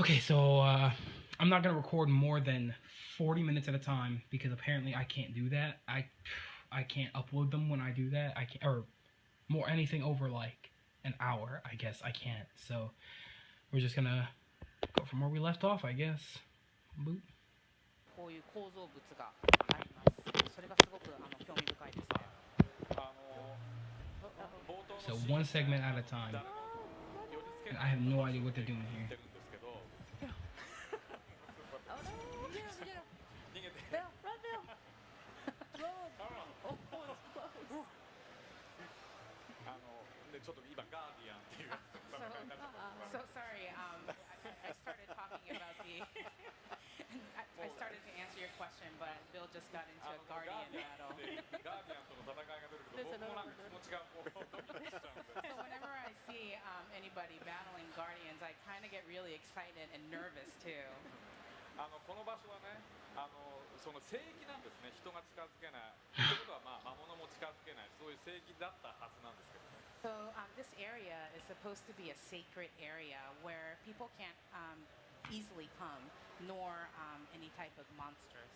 Okay, so I'm not gonna record more than 40 minutes at a time because apparently I can't do that. I can't upload them when I do that. I can't, or more anything over like an hour. I guess I can't. So we're just gonna go from where we left off, I guess. Boop. こういう構造物があります。それがすごく興味深いですね。So one segment at a time. And I have no idea what they're doing here. So sorry. I started talking about the. I started to answer your question, but Bill just got into a Guardian battle. So whenever I see anybody battling Guardians, I kind of get really excited and nervous too. この場所はね、その聖域なんですね。人が近づけない。ということは魔物も近づけない。そういう聖域だったはずなんですけどね。So this area is supposed to be a sacred area where people can't easily come, nor any type of monsters.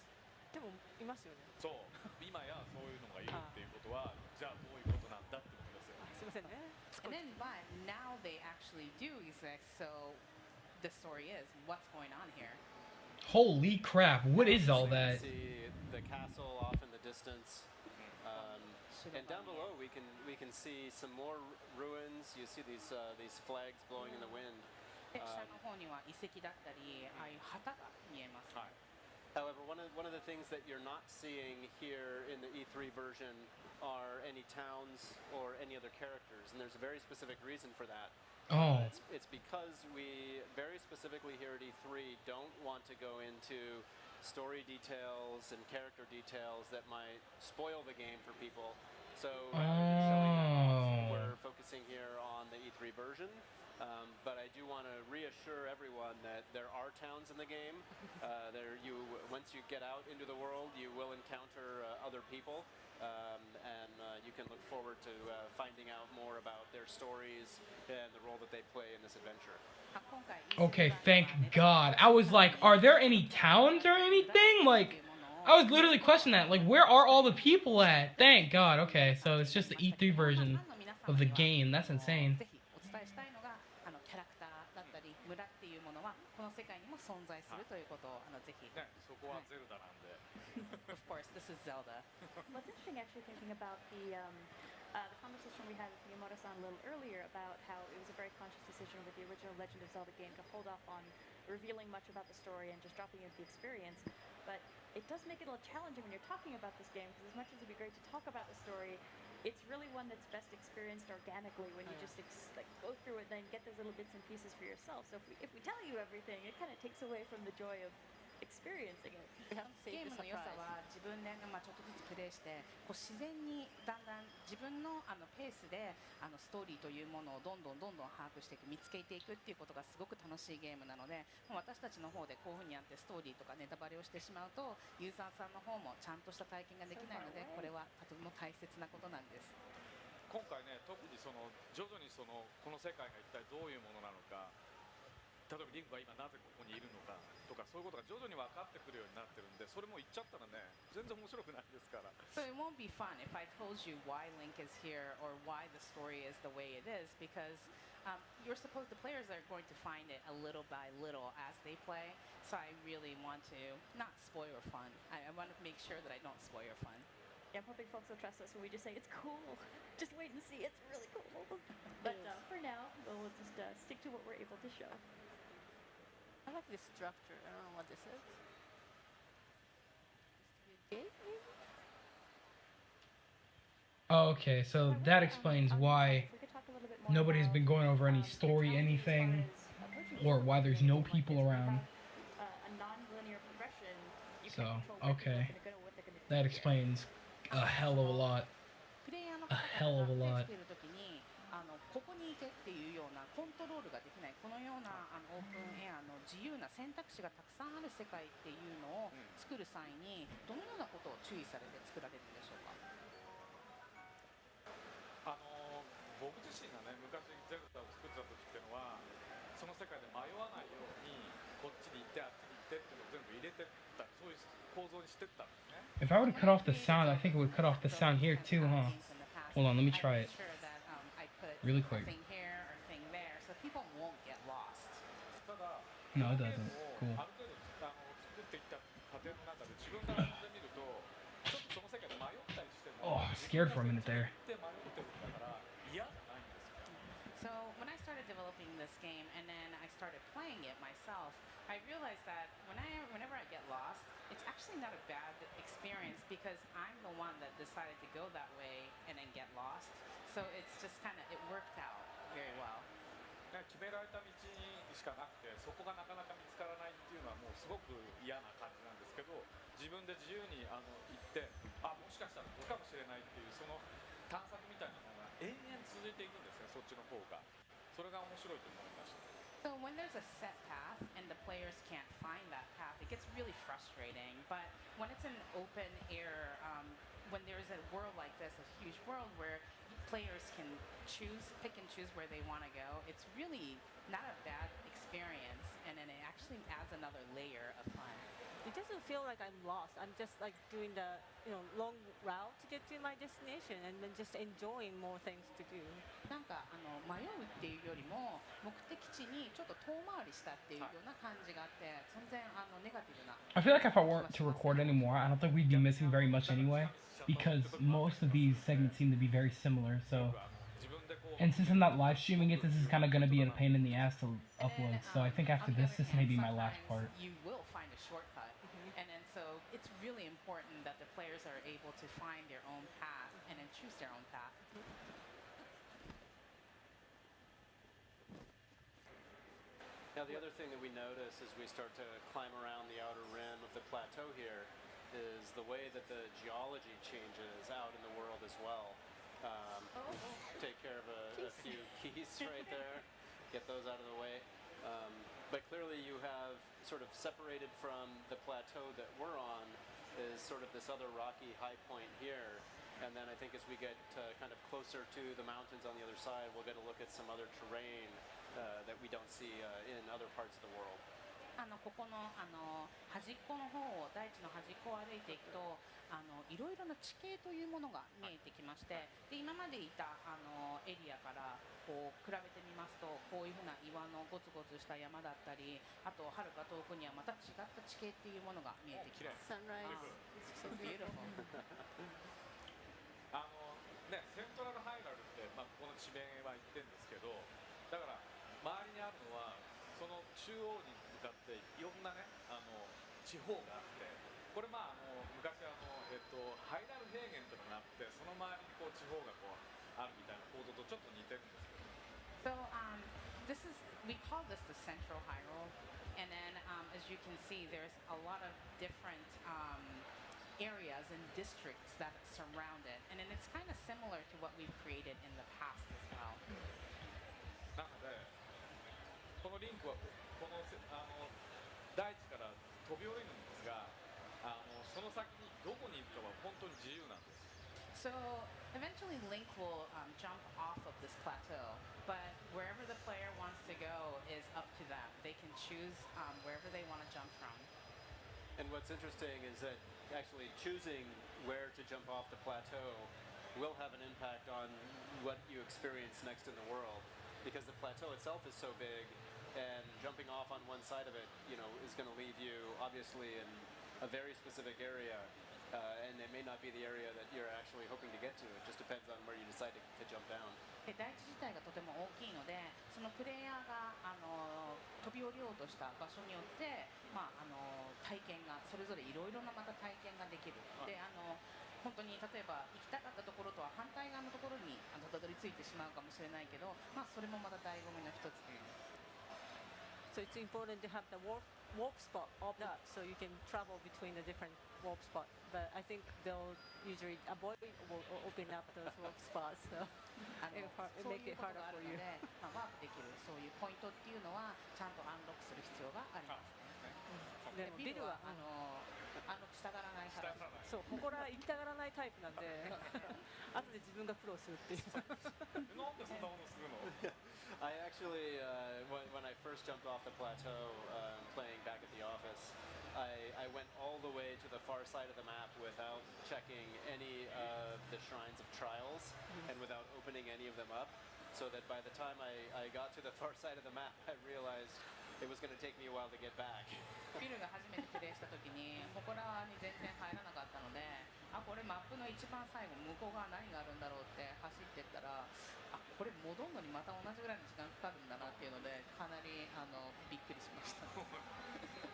でもいますよね。そう、今やそういうのがいるっていうことは、じゃあどういうことなんだってことですよ。すいませんね。And then, but now they actually do exist. So the story is, what's going on here? Holy crap! What is all that? See the castle off in the distance, and down below we can see some more ruins. You see these flags blowing in the wind. で下の方には遺跡だったり、ああいう旗が見えます。However, one of the things that you're not seeing here in the E3 version are any towns or any other characters, and there's a very specific reason for that. Oh. It's because we very specifically here at E3 don't want to go into story details and character details that might spoil the game for people. So rather than showing that off, we're focusing here on the E3 version. But I do want to reassure everyone that there are towns in the game. Once you get out into the world, you will encounter other people. And you can look forward to finding out more about their stories and the role that they play in this adventure. Okay, thank God. I was like, are there any towns or anything? Like, I was literally questioning that. Like, where are all the people at? Thank God. Okay, so it's just the E3 version of the game. That's insane. キャラクターだったり村っていうものはこの世界にも存在するということをぜひ。ね、そこはゼルダなんで。Of course, this is Zelda. What's interesting, actually, thinking about the conversation we had with Miyamoto-san a little earlier about how it was a very conscious decision with the original Legend of Zelda game to hold off on revealing much about the story and just dropping into the experience. But it does make it a little challenging when you're talking about this game, because as much as it'd be great to talk about the story, it's really one that's best experienced organically when you just go through it and then get those little bits and pieces for yourself. So if we tell you everything, it kind of takes away from the joy of experiencing it. ゲームの良さは自分で、ちょっとずつプレイしてこう自然にだんだん自分のペースでストーリーというものをどんどん把握していく見つけていくっていうことがすごく楽しいゲームなので、私たちの方でこういうふうにやってストーリーとかネタバレをしてしまうとユーザーさんの方もちゃんとした体験ができないので、これはとても大切なことなんです。今回ね、特に徐々にこの世界が一体どういうものなのか、例えばリンクが今なぜここにいるのかとか、そういうことが徐々に分かってくるようになってるんで、それも言っちゃったらね、全然面白くないですから。So it won't be fun if I told you why Link is here or why the story is the way it is, because the players are going to find it a little by little as they play. So I really want to not spoil your fun. I want to make sure that I don't spoil your fun. Yeah, I'm hoping folks will trust us when we just say it's cool. Just wait and see, it's really cool. But for now, we'll just stick to what we're able to show. I like this structure. I don't know what this is. Gate, maybe? Okay, so that explains why nobody's been going over any story, anything, or why there's no people around. So, okay. That explains a hell of a lot. A hell of a lot. ここに行けっていうようなコントロールができないこのようなオープンエアの自由な選択肢がたくさんある世界っていうのを作る際にどのようなことを注意されて作られるんでしょうか。僕自身がね、昔ゼルダを作った時っていうのはその世界で迷わないようにこっちに行ってあっちに行ってっていうのを全部入れてったそういう構造にしてったんですね。 If I were to cut off the sound, I think it would cut off the sound here too, huh? Hold on, let me try it. Really quick. Thing here or thing there, so people won't get lost. ただ No, it このゲー doesn't. ム Cool. をある程度作ってきた過程の中で自分から遊んでみるとちょっとその世界で迷ったりしても Oh, I was scared for a minute there. で迷ってるんだから嫌じゃないんですよ。 So when I started developing this game and then I started playing it myself, I realized that whenever I get lost, it's actually not a bad experience because I'm the one that decided to go that way and then get lost. So it's just kind of, it worked out very well. 決められた道にしかなくてそこがなかなか見つからないっていうのはもうすごく嫌な感じなんですけど自分で自由に行ってもしかしたらここかもしれないっていうその探索みたいなのが延々続いていくんですねそっちの方がそれが面白いと思いました。 So when there's a set path and the players can't find that path, it gets really frustrating. But when it's an open air, when there's a world like this, a huge world where players can pick and choose where they want to go, it's really not a bad experience, and then it actually adds another layer of fun. It doesn't feel like I'm lost. I'm just like doing the long route to get to my destination and then just enjoying more things to do. なんか迷うっていうよりも目的地にちょっと遠回りしたっていうような感じがあって全然ネガティブな I feel like if I weren't to record anymore, I don't think we'd be missing very much anyway, because most of these segments seem to be very similar. So, and since I'm not live streaming it, this is kind of going to be a pain in the ass to upload. So I think after this may be my last part. You will find a shortcut, and then so it's really important that the players are able to find their own path and then choose their own path. Now the other thing that we notice as we start to climb around the outer rim of the plateau here is the way that the geology changes out in the world as well. Take care of a few keys right there, get those out of the way. But clearly you have sort of separated from the plateau that we're on is sort of this other rocky high point here. And then I think as we get kind of closer to the mountains on the other side, we'll get a look at some other terrain that we don't see in other parts of the world. ここの端っこの方を大地の端っこを歩いていくといろいろな地形というものが見えてきましてで今までいたエリアからこう比べてみますとこういうふうな岩のゴツゴツした山だったりあとはるか遠くにはまた違った地形っていうものが見えてきます。 Sunrise. It's so beautiful. セントラルハイラルって、ここの地名は言ってるんですけどだから周りにあるのはその中央に向かっていろんなね地方があってこれ昔ハイラル平原というのがあってその周りにこう地方がこうあるみたいな構造とちょっと似てるんですけど So we call this the Central Hyrule, and then as you can see, there's a lot of different areas and districts that surround it, and then it's kind of similar to what we've created in the past as well. なのでこのリンクはこの大地から飛び降りるんですがその先にどこに行くかは本当に自由なんです。 So eventually Link will jump off of this plateau, but wherever the player wants to go is up to them. They can choose wherever they want to jump from. And what's interesting is that actually choosing where to jump off the plateau will have an impact on what you experience next in the world because the plateau itself is so big and jumping off on one side of it, is going to leave you obviously in a very specific area and it may not be the area that you're actually hoping to get to. It just depends on where you decide to jump down. で大地自体がとても大きいのでそのプレイヤーが飛び降りようとした場所によって、体験がそれぞれいろいろなまた体験ができるで本当に例えば行きたかったところとは反対側のところにたどり着いてしまうかもしれないけど、それもまた醍醐味の一つです。 So it's important to have the warp spot open up so you can travel between the different warp spots. But I think they'll usually avoid or open up those warp spots, so it make it harder for you. ワープできるそういうポイントっていうのはちゃんとアンロックする必要がありますね。でビルはアンロックしたがらないから。そう、ここら行きたがらないタイプなんで、後で自分が苦労するっていう。なんでそんなことするの I actually, when I first jumped off the plateau, playing back at the office, I went all the way to the far side of the map without checking any of the shrines of trials and without opening any of them up, so that by the time I got to the far side of the map, I realized it was going to take me a while to get back. フィルが初めてプレイした時にここらに全然入らなかったので、これマップの一番最後向こう側何があるんだろうって走ってったら、これ戻るのにまた同じぐらいの時間かかるんだなっていうので、かなりびっくりしました。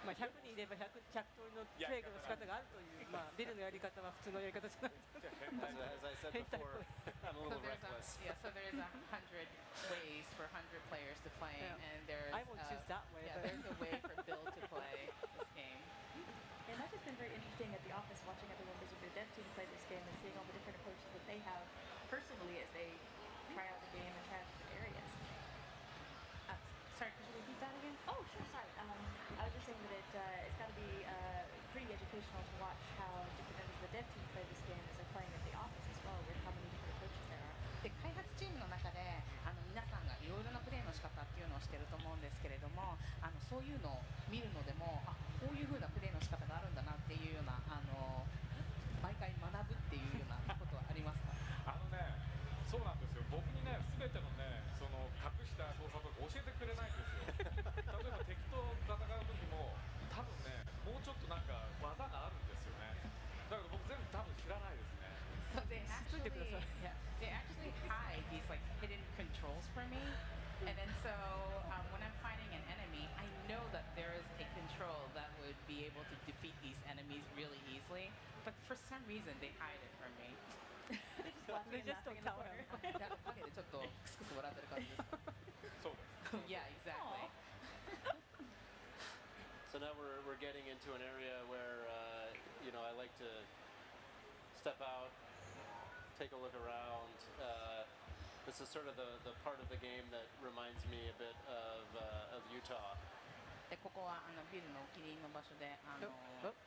まあ100人いれば 100通りの制御の仕方があるという、まあ、ビルのやり方は普通のやり方じゃない。As I said before, I'm a So little reckless. so there is 100 ways for 100 players to play, Yeah. and there's I won't choose that way. yeah, but there's a way for Bill to play this game. And that's just been very interesting at the office, watching other members of your dev team play this game and seeing all the different approaches that they have personally as they try out the game and try out different areas. Sorry, could you repeat that again? Oh, sure, sorry. I was just saying that it's got to be pretty educational to watch how different members of the dev team play this game as they're playing at the office as well, with how many different approaches there are. で開発チームの中で皆さんがいろいろなプレーの仕方っていうのをしてると思うんですけれども、そういうのを見るのでもこういう風なプレーの仕方があるんだなっていうような毎回学ぶっていうようなことはありますか？そうなんですよ。僕にね、全てのね、その隠した操作とか教えてくれないんですよ。例えば敵と戦う時も、多分ね、もうちょっとなんか技があるんですよね。だから僕全部多分知らないですね。So they actually hide these like hidden controls for me, and then so when I'm fighting an enemy, I know that there is a control that would be able to defeat these enemies really easily, but for some reason they hide it from me. They just don't tell him. 陰でちょっとクスクス笑ってる感じですか？そうです。Yeah, exactly. So now we're getting into an area where I like to step out, take a look around. This is sort of the part of the game that reminds me a bit of Utah. でここはビルのお気に入りの場所で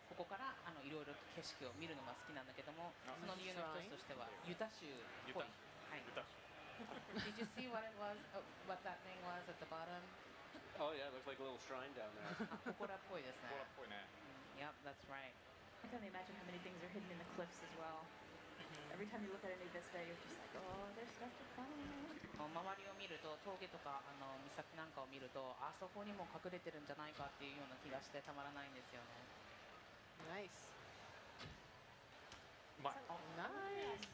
ここからいろいろ景色を見るのが好きなんだけども、その理由の一つとしてはユタ州っぽい。はい。Did you see what it was? What that thing was at the bottom? Oh yeah, it looks like a little shrine down there. ここらっぽいですね。ほらっぽいね。Yep, that's right. I can only imagine how many things are hidden in the cliffs as well. Every time you look at a new vista, you're just like, oh, there's stuff to find. 周りを見ると峠とか岬なんかを見るとそこにも隠れてるんじゃないかっていうような気がしてたまらないんですよね。Nice. うまい。 Oh, nice.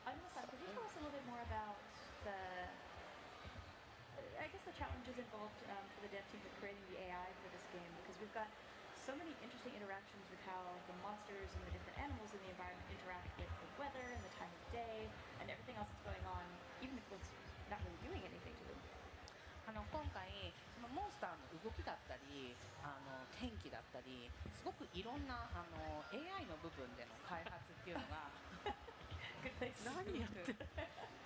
Anima-san, could you tell us a little bit more about I guess the challenges involved for the dev team with creating the AI for this game, because we've got so many interesting interactions with how the monsters and the different animals in the environment interact with the weather and the time of day and everything else that's going on, even if Link's not really doing anything to them. 今回そのモンスターの動きだったり天気だったりすごくいろんなAI の部分での開発っていうのが何やって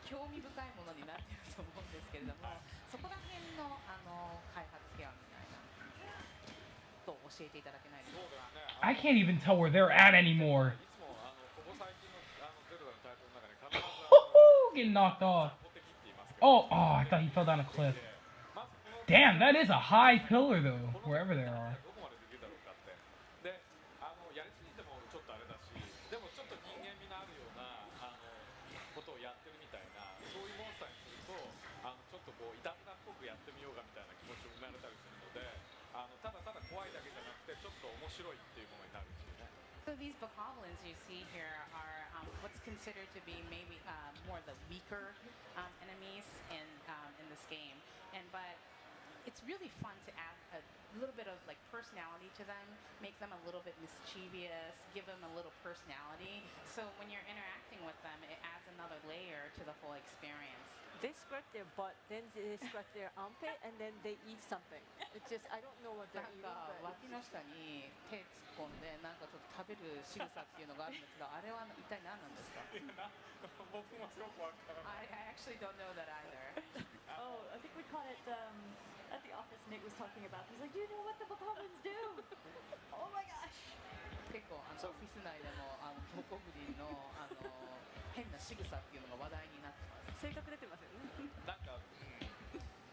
興味深いものになっていると思うんですけれども、そこら辺の開発ケアみたいなと教えていただけないでしょうか。 I can't even tell where they're at anymore. いつもここ最近のゼルダのタイトルの中に必ず Getting knocked off. ポテキって言いますけど。 Oh, I thought he fell down a cliff. まずこの Damn, that is a high pillar though, wherever they are. どこまでできるだろうかって。で、やりすぎてもちょっとあれだし、でもちょっと人間味のあるようなことをやってるみたいな、そういうモンスターにするとちょっとこういたずらっぽくやってみようがみたいな気持ちも生まれたりするので、ただただ怖いだけじゃなくてちょっと面白いっていうものになるっていうね。So these bokoblins you see here are what's considered to be maybe more the weaker enemies in this game, but it's really fun to add a little bit of like personality to them, make them a little bit mischievous, give them a little personality. So when you're interacting with them, it adds another layer to the whole experience. They scratch their butt, then they scratch their armpit, and then they eat something. It's just, I don't know what な they're ん eating, か but 脇の下に手突っ込んでなんかちょっと食べる仕草っていうのがあるんですけど、あれは一体何なんですか？僕もすごくわからない。 I actually don't know that either. Oh, I think we caught it at the office. Nick was talking about. He's like, "Do you know what the bokoblins do?" Oh my gosh! 結構オフィス内でもボコブリンの変な仕草っていうのが話題になってます。性格出てますよね。なんか、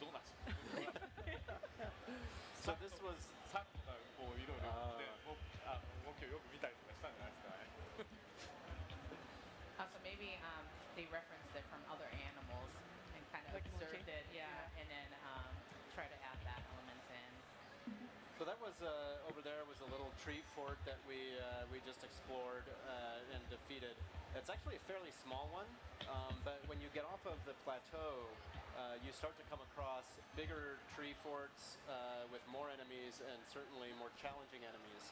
どうなんでしょう。 So this was 猿とか they referenced it from other animals and kind of Like observed monkey. it, yeah, and then try to add that element in. So that was over there was a little tree fort that we just explored and defeated. It's actually a fairly small one, but when you get off of the plateau, you start to come across bigger tree forts with more enemies and certainly more challenging enemies.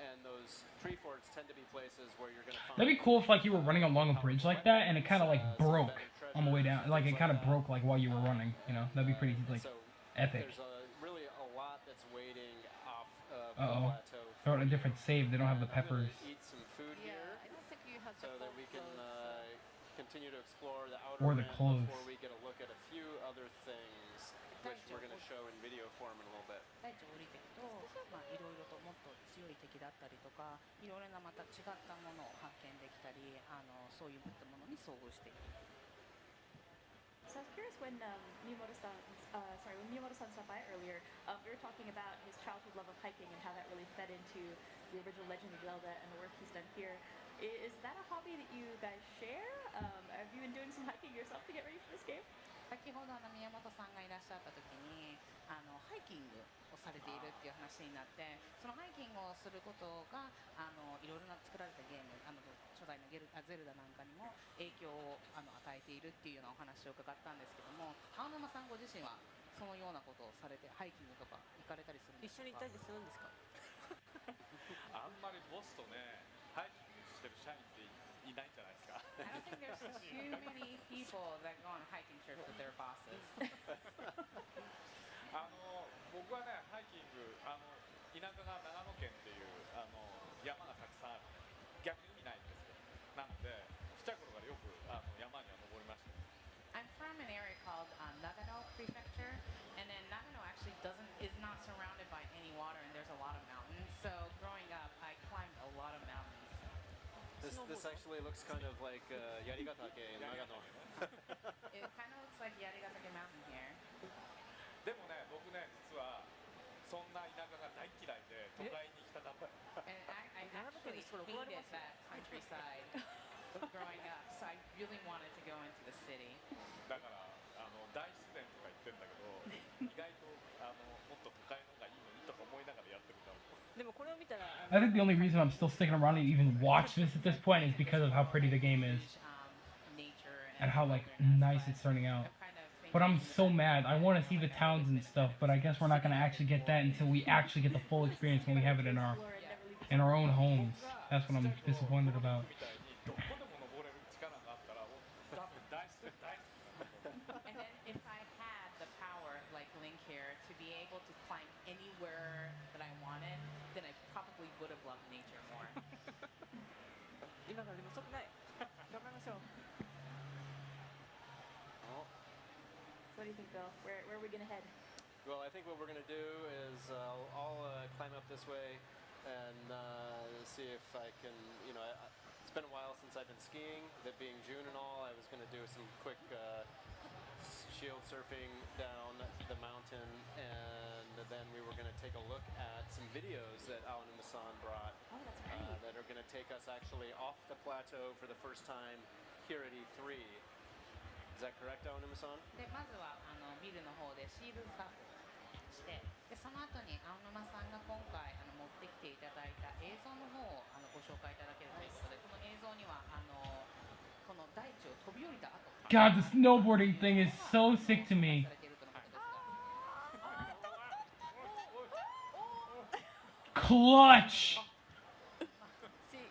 And those tree forts tend to be places where you're going to find. That'd be cool if like you were running along a bridge like that and it kind of like broke on the way down. Like it kind of broke like while you were running. You know, that'd be pretty like So epic. there's really a lot that's waiting off of the Uh-oh. plateau. They're on a different save. They don't have the I'm gonna peppers. eat some food Yeah, here I don't think you have so the that we can clothes, continue to explore the outer Or the rim clothes. before we get a look at a few other things which we're going to show in video form in a little bit. 大地を降りていくと、まあ、いろいろともっと強い敵だったりとかいろいろなまた違ったものを発見できたりそういったものに遭遇していく。 So I was curious when when Miyamoto-san stopped by earlier, we were talking about his childhood love of hiking and how that really fed into the original Legend of Zelda and the work he's done here. Is that a hobby that you guys share? Have you been doing some hiking yourself to get ready for this game? 先ほど宮本さんがいらっしゃった時にハイキングをされているっていう話になってそのハイキングをすることがいろいろな作られたゲーム初代のゼルダなんかにも影響を与えているっていうようなお話を伺ったんですけども青沼さんご自身はそのようなことをされてハイキングとか行かれたりするんですか？一緒に行ったりするんですか？あんまりボスとねハイキングしてる社員っていないんじゃないですか。 I don't think there's too many people that go on hiking trips with their bosses. 僕はねハイキング田舎が長野県っていう山がたくさんある逆に海ないんですよ。なのでちっちゃい頃からよく山には登りました。 I'm from an area called Nagano Prefecture, and then Nagano actually is not surrounded by any water, and there's a lot of mountains. So growing up, I climbed a lot of mountains. This actually looks kind of like Yarigatake in Nagano. It kind of looks like Yarigatake Mountain here. でもね僕ね実はそんな田舎が大嫌いで都会に来たかった。 And I actually hated that countryside growing up, so I really wanted to go into the city. だから大自然とか言ってんだけど意外ともっと都会の方がいいのにとか思いながらやってるんだろう。でもこれを見たら I think the only reason I'm still sticking around to even watch this at this point is because of how pretty the game is Nature and how like nice it's turning out. kind of thing. But I'm so mad. I want to see the towns and stuff, but I guess we're not gonna actually get that until we actually get the full experience when we have it in our own homes. That's what I'm disappointed about. みたいにどこでも登れる力があったら多分大好き大好き。 And then if I had the power, like Link here, to be able to climb anywhere that I wanted, then I probably would have loved nature more. 今からでも遅くない頑張りましょう What do you think, Bill? Where are we gonna head? Well, I think what we're going to do is I'll climb up this way and see if I can, it's been a while since I've been skiing, that being June and all, I was going to do some quick shield surfing down the mountain, and then we were going to take a look at some videos that Aonuma-san brought Oh, that's right. that are going to take us actually off the plateau for the first time here at E3. Is that correct, Aonuma-san? でまずはビルの方でシールサーフをしてでその後に青沼さんが今回持ってきていただいた映像の方をご紹介いただけるということでこの映像にはこの大地を飛び降りた後 God, the snowboarding thing is so sick to me. されているとのことですが Clutch! See,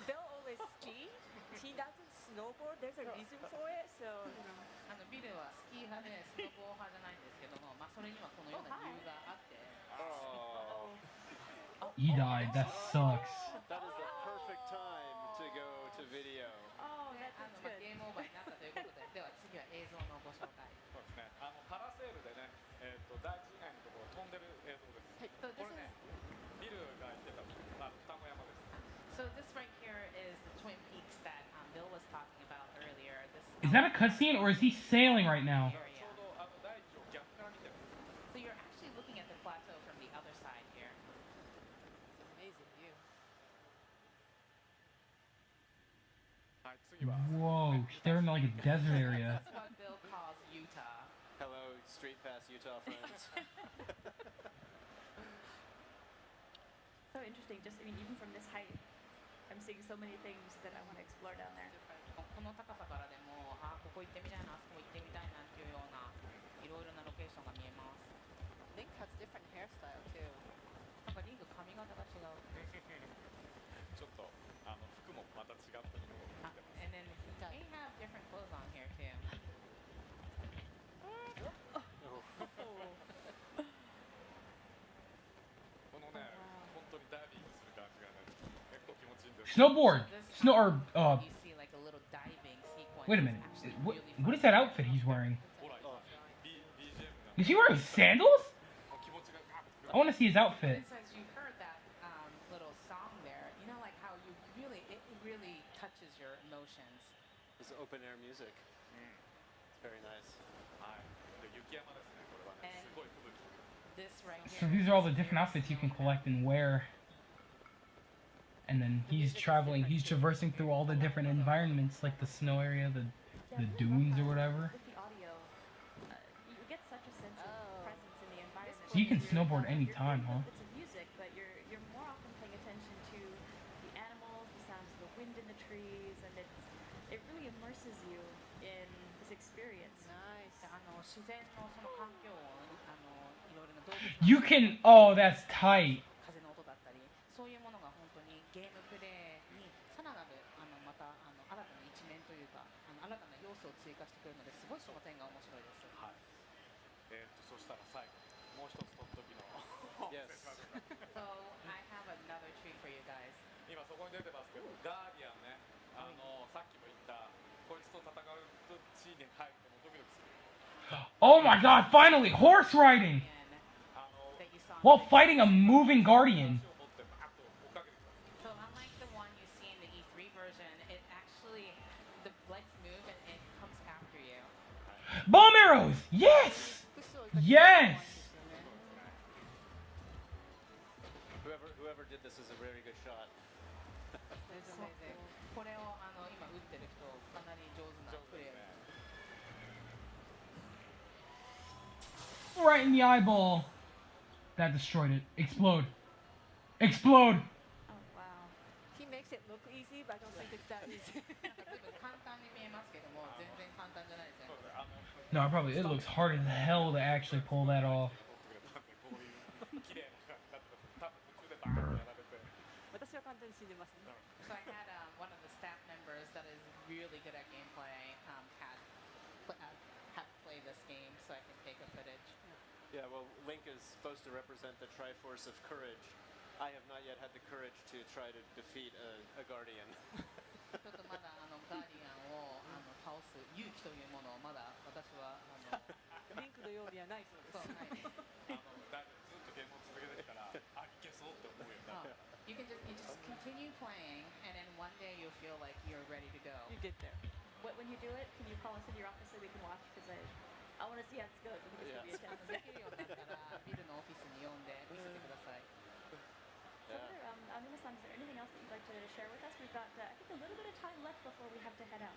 Bill always ski. He doesn't snowboard. There's a reason for it. So, ビルはスキー派でスノボー派じゃないんですけども、それにはこのような理由があって He died. That sucks. That is the perfect time to go to video. Oh, that ゲームオーバーになったということででは次は映像のご紹介。そうですね。パラセールでね、大地以外のところを飛んでる映像です。So これね、ビルが言ってた双子山です。So this right here is the Twin Peaks that Bill was talking about earlier. Is that a cutscene or is he sailing right now? ちょうど大地を逆から見てる。So you're actually looking at the plateau from the other side here. amazing view. はい、次次は Whoa, they're in like a desert area. That's what Bill calls Utah. Hello, Street Pass Utah friends. So interesting. Just, I mean, even from this height, I'm seeing so many things that I want to explore down there. この高さからでも、あ、ここ行ってみたいな、あそこ行ってみたいなっていうようないろいろなロケーションが見えます。 Link has different hairstyle too. なんかリング髪型が違う。ちょっと服もまた違ったものを見てます。 And then they have different clothes on here too. このね、本当にダイビングする感じがね、結構気持ちいいんです。 Snowboard. This Snow or you see like a little diving sequence. wait a It's minute. actually What really what is fun. that outfit he's wearing? ほら、BGM が Is he wearing sandals? 気持ちがガッと I want to see his outfit. And since you heard that little song there, you know, like how you really, it really touches your emotions. It's open air music. It's very nice. はい。で、雪山ですね、これはね。すごい吹雪。 This right So here. these are all the different outfits you can collect and wear. And then he's traveling, he's traversing through all the different environments, like the snow area, the dunes or whatever. With the audio, you get such a sense of presence in the environment. So you can snowboard anytime, huh? It's a music, but you're more often paying attention to the animals, the sounds of the wind in the trees, and it really immerses you in this experience. Nice. 自然のその環境音、いろいろな動物の You can, oh, that's tight. 風の音だったり、そういうものが本当にゲームプレイにさらなるまた新たな一面というか新たな要素を追加してくるのですごいその点が面白いです。はい。そしたら最後、もう一つ取っときの。Yes. So I have another treat for you guys. 今そこに出てますけど、ガーディアンね、さっきも言ったこいつと戦う地に入るともうドキドキする。 Oh my god, finally, horse riding! That you saw. While fighting a moving guardian. 足を持ってバーッと追っかけてきます。 So unlike the one you see in the E3 version, it actually the legs move and it comes after you. Bomb arrows! Yes! Yes! Whoever did this is a very good shot. It's amazing. これを今打ってる人かなり上手なプレー。 Right in the eyeball. That destroyed it. Explode. Explode! Oh wow. He makes it look easy, but I don't think it's that easy. 随分簡単に見えますけども、全然簡単じゃないですよ。 No, probably it looks hard as hell to actually pull that off. こういう綺麗な感じだったら多分途中でバーッとやられて。私は簡単に死んでますね。 So I had one of the staff members that is really good at gameplay had played this game, so I can take a footage. Yeah, well, Link is supposed to represent the Triforce of courage. I have not yet had the courage to try to defeat a guardian. ちょっとまだガーディアンを倒す勇気というものをまだ私はリンクのようにはないそうです。そうないです。だいぶずっとゲームを続けてきたら、あ、いけそうって思うようになって。 You just continue playing, and then one day you'll feel like you're ready to go. You get there. When you do it, can you call us into your office so we can watch? Because I want to see how it's good. I think it's going to be a chance. できるようになったらビルのオフィスに呼んで見せてください。 So there, Anuma-san, is there anything else that you'd like to share with us? We've got, I think, a little bit of time left before we have to head out.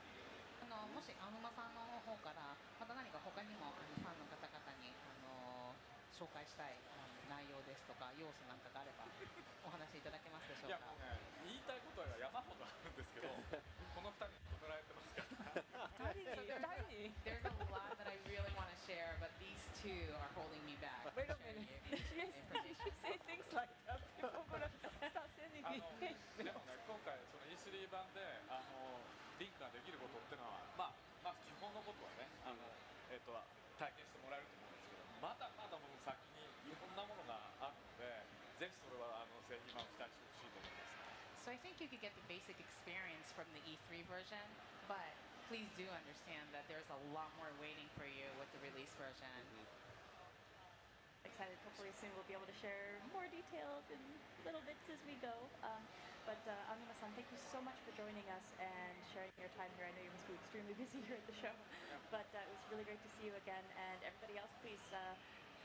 もしアヌマさんの方からまた何か他にもファンの方々に紹介したい内容ですとか要素なんかがあればお話しいただけますでしょういやか。もうね、言いたいことは山ほどあるんですけど、この2人に止められてますから。There's a lot that I really want to share, but these two are holding me back. Wait a sharing minute. you- Yes, information. you should say things like that. People are gonna start sending me. でもね、今回その E3 版でリンクができることっていうのは、まず基本のことはね、体験してもらえると思うんですけど、まだまだもう先にいろんなものがあるので、ぜひそれは製品版を期待してほしいと思います。 So I think you could get the basic experience from the E3 version, but please do understand that there's a lot more waiting for you with the release version. Excited. Hopefully soon we'll be able to share more details and little bits as we go. But Anuma-san, thank you so much for joining us and sharing your time here. I know you must be extremely busy here at the show, but it was really great to see you again. And everybody else, please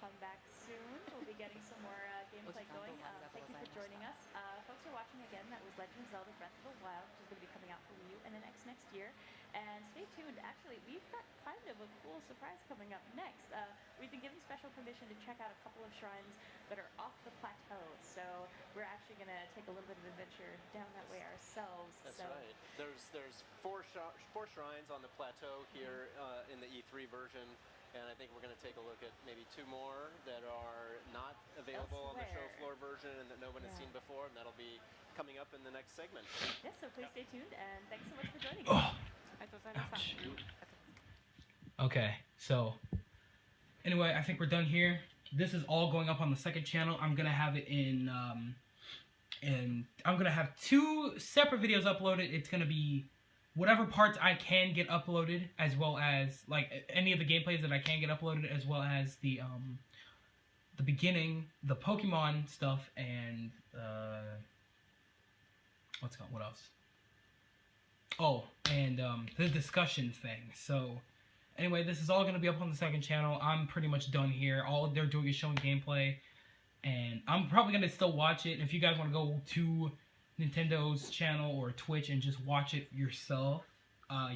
come back soon. We'll be getting some more gameplay going. Thank you for joining us. Folks are watching again. That was Legend of Zelda Breath of the Wild, which is going to be coming out for Wii U and NX next year. And stay tuned. Actually, we've got kind of a cool surprise coming up next. We've been given special permission to check out a couple of shrines that are off the plateau. So we're actually going to take a little bit of adventure down that way ourselves. That's right. There's four shrines on the plateau here in the E3 version. And I think we're going to take a look at maybe 2 more that are not available on the show floor version and that no one has seen before, and that'll be coming up in the next segment. Yes, so please stay tuned, and thanks so much for joining us. Ouch. Okay, so anyway, I think we're done here. This is all going up on the second channel. I'm gonna have it in, and I'm gonna have 2 separate videos uploaded. It's gonna be whatever parts I can get uploaded, as well as like any of the gameplays that I can get uploaded, as well as the beginning, the Pokemon stuff, and what else? Oh, and the discussion thing. So anyway, this is all going to be up on the second channel. I'm pretty much done here. All they're doing is showing gameplay, and I'm probably going to still watch it. If you guys want to go to Nintendo's channel or Twitch and just watch it yourself,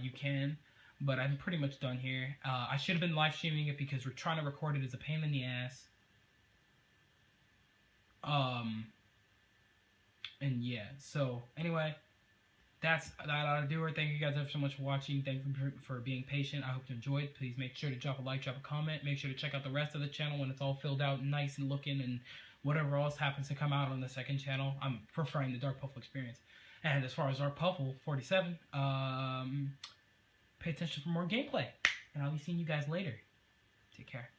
you can. But I'm pretty much done here. I should have been live streaming it because we're trying to record it as a pain in the ass. And yeah, so anyway, that ought to do it. Thank you guys ever so much for watching. Thank you for being patient. I hope you enjoyed. Please make sure to drop a like, drop a comment. Make sure to check out the rest of the channel when it's all filled out, nice and looking, and whatever else happens to come out on the second channel. I'm preferring the Dark Puffle experience. And as far as Dark Puffle 47, pay attention for more gameplay. And I'll be seeing you guys later. Take care.